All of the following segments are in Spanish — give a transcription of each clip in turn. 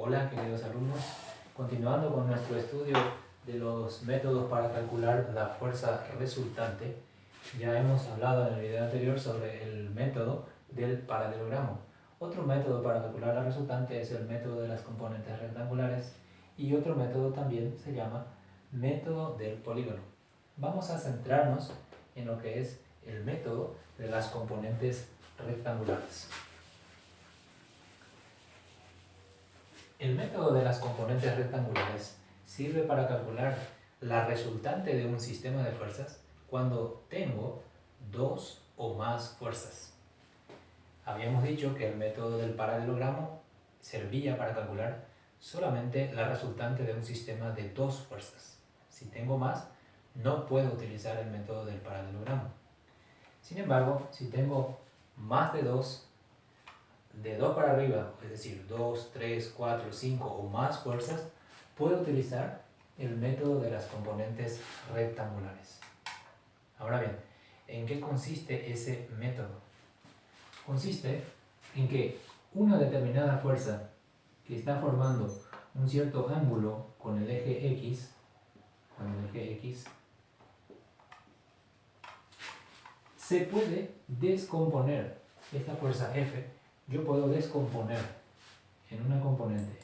Hola queridos alumnos, continuando con nuestro estudio de los métodos para calcular la fuerza resultante, ya hemos hablado en el video anterior sobre el método del paralelogramo. Otro método para calcular la resultante es el método de las componentes rectangulares y otro método también se llama método del polígono. Vamos a centrarnos en lo que es el método de las componentes rectangulares. El método de las componentes rectangulares sirve para calcular la resultante de un sistema de fuerzas cuando tengo dos o más fuerzas. Habíamos dicho que el método del paralelogramo servía para calcular solamente la resultante de un sistema de dos fuerzas. Si tengo más, no puedo utilizar el método del paralelogramo. Sin embargo, si tengo más de dos para arriba, es decir, 2, 3, 4, 5 o más fuerzas, puedo utilizar el método de las componentes rectangulares. Ahora bien, ¿en qué consiste ese método? Consiste en que una determinada fuerza que está formando un cierto ángulo con el eje X, se puede descomponer. Esta fuerza F yo puedo descomponer en una componente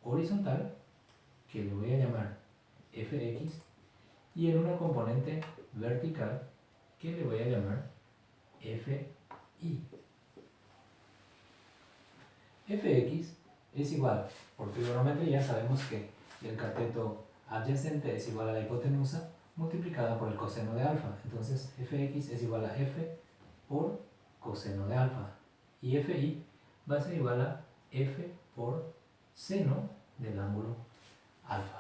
horizontal, que le voy a llamar Fx, y en una componente vertical, que le voy a llamar Fi. Fx es igual, por trigonometría sabemos que el cateto adyacente es igual a la hipotenusa multiplicada por el coseno de alfa. Entonces Fx es igual a F por coseno de alfa. Y Fi va a ser igual a F por seno del ángulo alfa.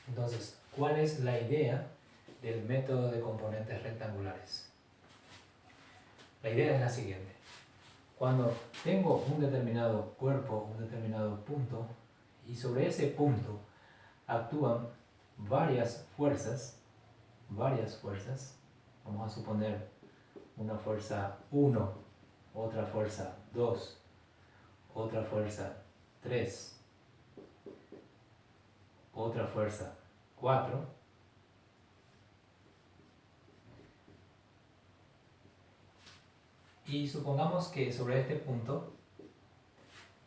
Entonces, ¿cuál es la idea del método de componentes rectangulares? La idea es la siguiente. Cuando tengo un determinado cuerpo, un determinado punto, y sobre ese punto actúan varias fuerzas, vamos a suponer una fuerza 1, otra fuerza 2, otra fuerza 3, otra fuerza 4, y supongamos que sobre este punto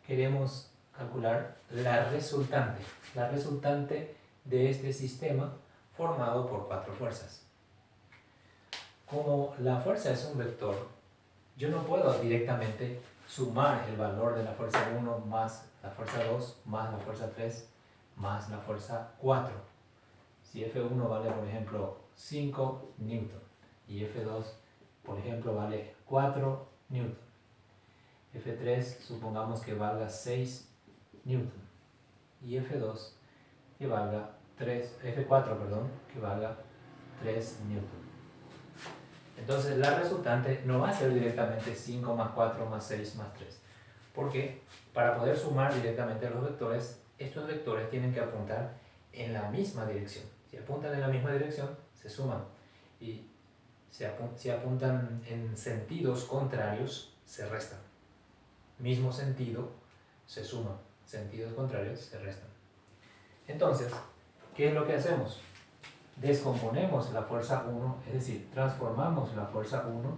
queremos calcular la resultante de este sistema formado por cuatro fuerzas. Como la fuerza es un vector, yo no puedo directamente sumar el valor de la fuerza 1 más la fuerza 2 más la fuerza 3 más la fuerza 4. Si F1 vale, por ejemplo, 5 newton y F2, por ejemplo, vale 4 newton. F3 supongamos que valga 6 newton y F2 que valga F4, que valga 3 newton. Entonces la resultante no va a ser directamente 5 más 4 más 6 más 3. Porque para poder sumar directamente los vectores, estos vectores tienen que apuntar en la misma dirección. Si apuntan en la misma dirección, se suman. Y si apuntan en sentidos contrarios, se restan. Mismo sentido, se suman. Sentidos contrarios, se restan. Entonces, ¿qué es lo que hacemos? Descomponemos la fuerza 1, es decir, transformamos la fuerza 1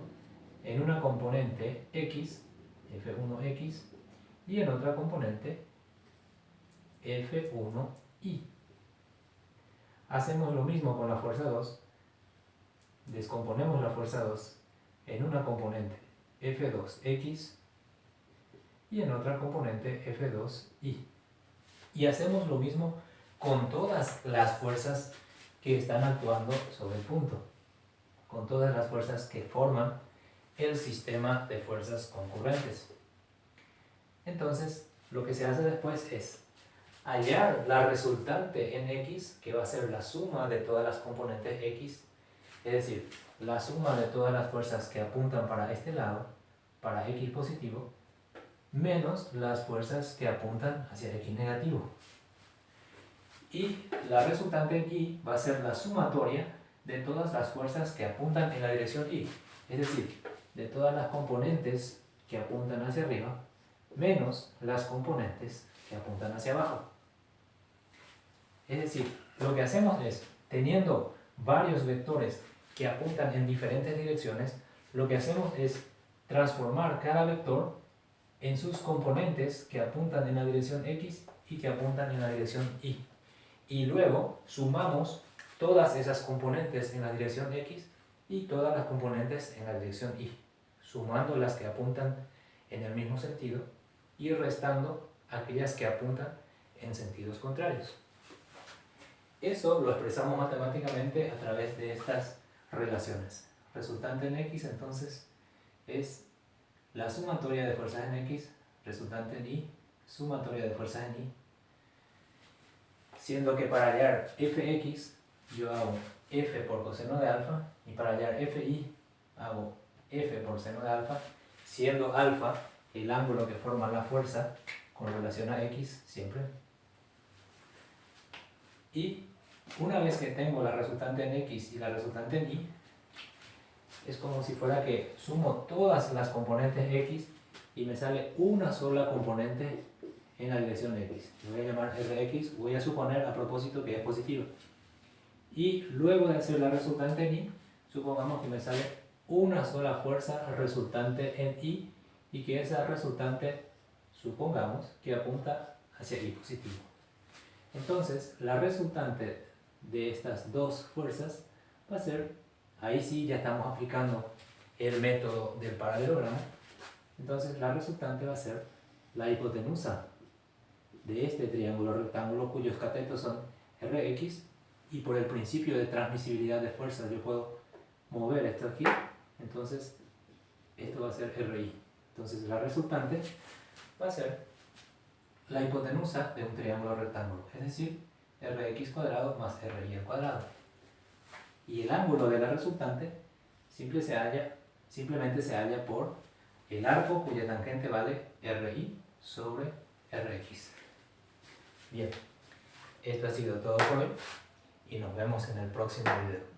en una componente X, F1X, y en otra componente F1Y. Hacemos lo mismo con la fuerza 2, descomponemos la fuerza 2 en una componente F2X y en otra componente F2Y. Y hacemos lo mismo con todas las fuerzas que están actuando sobre el punto, con todas las fuerzas que forman el sistema de fuerzas concurrentes. Entonces, lo que se hace después es hallar la resultante en X, que va a ser la suma de todas las componentes X, es decir, la suma de todas las fuerzas que apuntan para este lado, para X positivo, menos las fuerzas que apuntan hacia X negativo. Y la resultante en Y va a ser la sumatoria de todas las fuerzas que apuntan en la dirección Y. Es decir, de todas las componentes que apuntan hacia arriba, menos las componentes que apuntan hacia abajo. Es decir, lo que hacemos es, teniendo varios vectores que apuntan en diferentes direcciones, lo que hacemos es transformar cada vector en sus componentes que apuntan en la dirección X y que apuntan en la dirección Y. Y luego sumamos todas esas componentes en la dirección X y todas las componentes en la dirección Y, sumando las que apuntan en el mismo sentido y restando aquellas que apuntan en sentidos contrarios. Eso lo expresamos matemáticamente a través de estas relaciones. Resultante en X entonces es la sumatoria de fuerzas en X, resultante en Y, sumatoria de fuerzas en Y, siendo que para hallar fx yo hago f por coseno de alfa y para hallar fi hago f por seno de alfa, siendo alfa el ángulo que forma la fuerza con relación a x siempre. Y una vez que tengo la resultante en x y la resultante en y, es como si fuera que sumo todas las componentes x y me sale una sola componente en la dirección x. Lo voy a llamar Rx, voy a suponer a propósito que es positivo. Y luego de hacer la resultante en y, supongamos que me sale una sola fuerza resultante en y y que esa resultante, supongamos, que apunta hacia y positivo. Entonces, la resultante de estas dos fuerzas va a ser, ahí sí ya estamos aplicando el método del paralelogramo, entonces la resultante va a ser la hipotenusa de este triángulo rectángulo cuyos catetos son Rx, y por el principio de transmisibilidad de fuerzas yo puedo mover esto aquí, entonces esto va a ser Ri. Entonces la resultante va a ser la hipotenusa de un triángulo rectángulo, es decir, Rx cuadrado más Ri al cuadrado. Y el ángulo de la resultante simplemente se halla por el arco cuya tangente vale Ri sobre Rx. Bien, esto ha sido todo por hoy y nos vemos en el próximo video.